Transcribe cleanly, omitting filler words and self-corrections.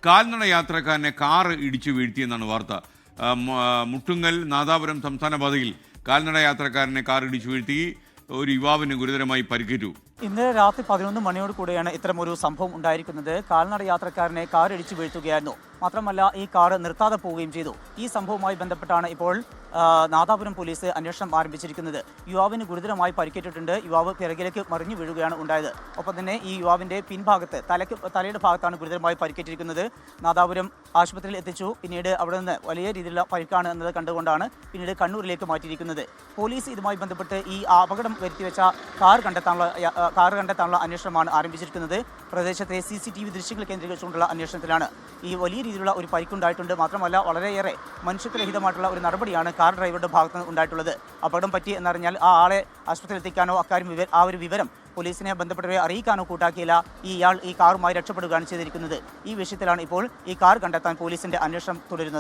കാൽനട യാത്രക്കാരനെ കാർ ഇടിച്ചു വീഴ്ത്തിയെന്നാണ് വാർത്ത. മുട്ടുങ്ങൽ നാദാപുരം സംസ്ഥാന പാതയിൽ കാൽനട യാത്രക്കാരനെ കാർ ഇടിച്ചു വീഴ്ത്തി. ഒരു യുവാവിന് ഗുരുതരമായി പരിക്കേറ്റു. ഇന്ന് രാത്രി 11 മണിയോട് കൂടെയാണ് ഇത്തരമൊരു സംഭവം ഉണ്ടായിരിക്കുന്നത്. കാൽനട യാത്രക്കാരനെ കാർ ഇടിച്ചു വീഴ്ത്തുകയായിരുന്നു. മാത്രമല്ല ഈ കാർ നിർത്താതെ പോവുകയും ചെയ്തു. ഈ സംഭവവുമായി ബന്ധപ്പെട്ടാണ് ഇപ്പോൾ നാദാപുരം പോലീസ് അന്വേഷണം ആരംഭിച്ചിരിക്കുന്നത്. യുവാവിന് ഗുരുതരമായി പരിക്കേറ്റിട്ടുണ്ട്. യുവാവ് പിറകിലേക്ക് മറിഞ്ഞു വീഴുകയാണ് ഉണ്ടായത്. ഒപ്പം തന്നെ ഈ യുവാവിന്റെ പിൻഭാഗത്ത് തലയുടെ ഭാഗത്താണ് ഗുരുതരമായി പരിക്കേറ്റിരിക്കുന്നത്. നാദാപുരം ആശുപത്രിയിൽ എത്തിച്ചു. പിന്നീട് അവിടെ നിന്ന് വലിയ രീതിയിലുള്ള പരിക്കാണ് എന്നത് കണ്ടുകൊണ്ടാണ് പിന്നീട് കണ്ണൂരിലേക്ക് മാറ്റിയിരിക്കുന്നത്. പോലീസ് ഇതുമായി ബന്ധപ്പെട്ട് ഈ അപകടം വരുത്തിവെച്ച കാർ കണ്ടെത്താനുള്ള അന്വേഷണമാണ് ആരംഭിച്ചിരിക്കുന്നത്. പ്രദേശത്തെ CCTV ദൃശ്യങ്ങൾ കേന്ദ്രീകരിച്ചുകൊണ്ടുള്ള അന്വേഷണത്തിലാണ്. ഈ വലിയ രീതിയിലുള്ള ഒരു പരിക്കുണ്ടായിട്ടുണ്ട്. മാത്രമല്ല വളരെയേറെ മനുഷ്യത്വരഹിതമായിട്ടുള്ള ഒരു നടപടിയാണ് കാർ ഡ്രൈവറുടെ ഭാഗത്ത് നിന്ന് ഉണ്ടായിട്ടുള്ളത്. അപകടം പറ്റി എന്നറിഞ്ഞാൽ ആ ആളെ ആശുപത്രിയിൽ എത്തിക്കാനോ ആ ഒരു വിവരം പോലീസിനെ ബന്ധപ്പെട്ടവരെ അറിയിക്കാനോ കൂട്ടാക്കിയില്ല. ഇയാൾ ഈ കാറുമായി രക്ഷപ്പെടുകയാണ് ചെയ്തിരിക്കുന്നത്. ഈ വിഷയത്തിലാണ് ഇപ്പോൾ ഈ കാർ കണ്ടെത്താൻ പോലീസിന്റെ അന്വേഷണം തുടരുന്നത്.